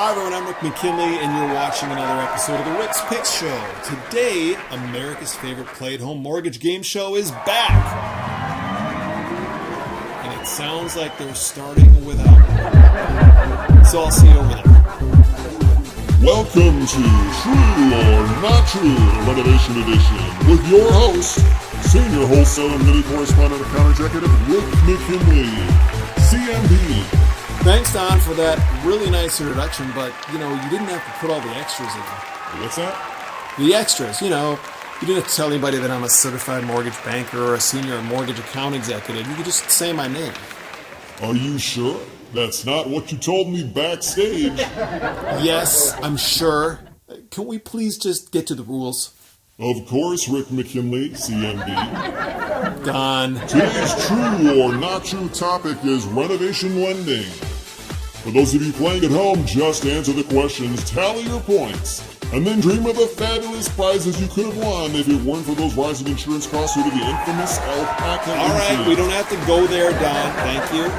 Hi everyone, I'm Rick McKinley, and you're watching another episode of the Rick's Picks Show. Today, America's favorite play-at-home mortgage game show is back. And it sounds like they're starting without me. So I'll see you over there. Welcome to True or Not True Renovation Edition with your host, Senior Wholesale and Mini Correspondent Account Executive Rick McKinley, CMB. Thanks, Don, for that really nice introduction, but, you didn't have to put all the extras in. What's that? The extras, you didn't have to tell anybody that I'm a certified mortgage banker or a senior mortgage account executive. You could just say my name. Are you sure? That's not what you told me backstage. Yes, I'm sure. Can we please just get to the rules? Of course, Rick McKinley, CMB. Don. Today's true or not true topic is renovation lending. For those of you playing at home, just answer the questions, tally your points, and then dream of the fabulous prizes you could have won if it weren't for those rising insurance costs due to the infamous alpaca incident. All right, we don't have to go there, Don. Thank you.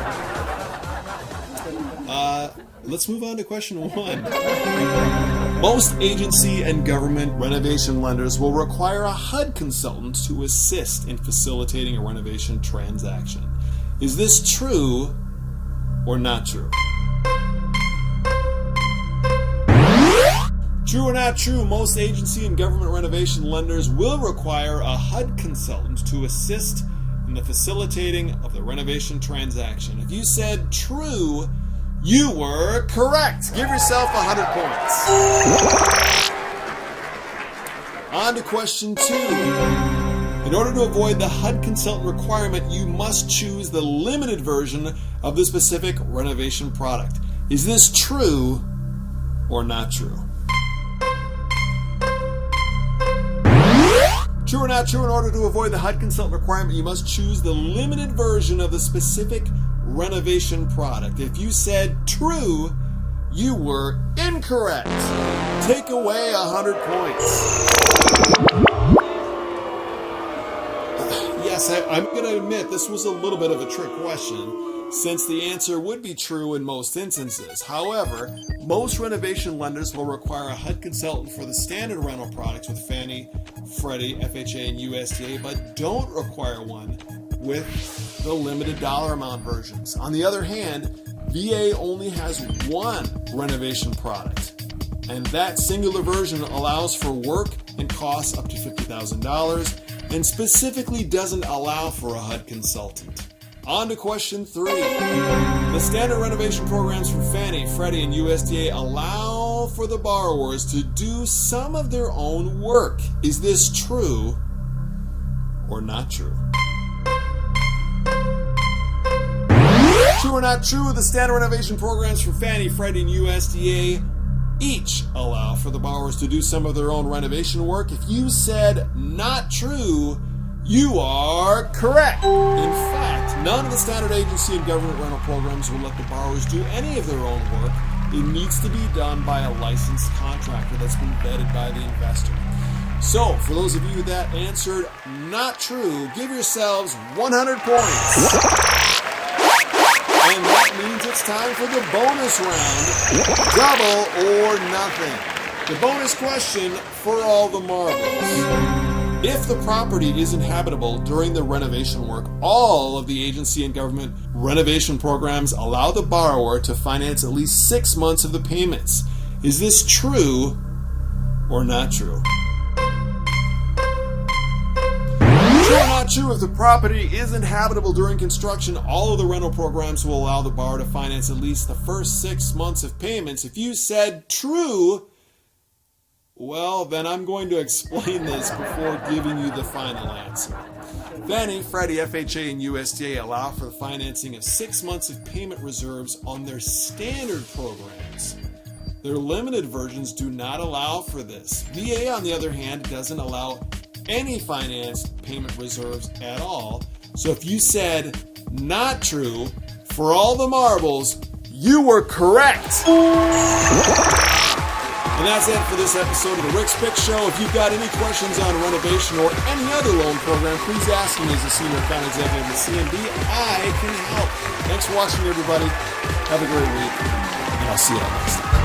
Let's move on to question one. Most agency and government renovation lenders will require a HUD consultant to assist in facilitating a renovation transaction. Is this true or not true? True or not true, most agency and government renovation lenders will require a HUD consultant to assist in the facilitating of the renovation transaction. If you said true, you were correct. Give yourself 100 points. On to question two. In order to avoid the HUD consultant requirement, you must choose the limited version of the specific renovation product. Is this true or not true? True or not true, in order to avoid the HUD consultant requirement, you must choose the limited version of the specific renovation product. If you said true, you were incorrect. Take away 100 points. Yes, I'm going to admit this was a little bit of a trick question, since the answer would be true in most instances. However, most renovation lenders will require a HUD consultant for the standard rental products with Fannie, Freddie, FHA, and USDA, but don't require one with the limited dollar amount versions. On the other hand, VA only has one renovation product, and that singular version allows for work and costs up to $50,000 and specifically doesn't allow for a HUD consultant. On to question three. The standard renovation programs from Fannie, Freddie, and USDA allow for the borrowers to do some of their own work. Is this true or not true? True or not true, the standard renovation programs from Fannie, Freddie, and USDA each allow for the borrowers to do some of their own renovation work. If you said not true, you are correct. In fact, none of the standard agency and government rental programs will let the borrowers do any of their own work. It needs to be done by a licensed contractor that's been vetted by the investor. So, for those of you that answered not true, give yourselves 100 points. And that means it's time for the bonus round, double or nothing. The bonus question for all the marbles. If the property is inhabitable during the renovation work, all of the agency and government renovation programs allow the borrower to finance at least 6 months of the payments. Is this true or not true? True or not true, if the property isn't habitable during construction, all of the rental programs will allow the borrower to finance at least the first 6 months of payments. If you said true, well, then I'm going to explain this before giving you the final answer. Fannie, Freddie, FHA, and USDA allow for the financing of 6 months of payment reserves on their standard programs. Their limited versions do not allow for this. VA, on the other hand, doesn't allow any financed payment reserves at all. So if you said not true, for all the marbles, you were correct. And that's it for this episode of the Rick's Pick Show. If you've got any questions on renovation or any other loan program, please ask me as a senior account executive at CMB. I can help. Thanks for watching, everybody. Have a great week, and I'll see you all next time.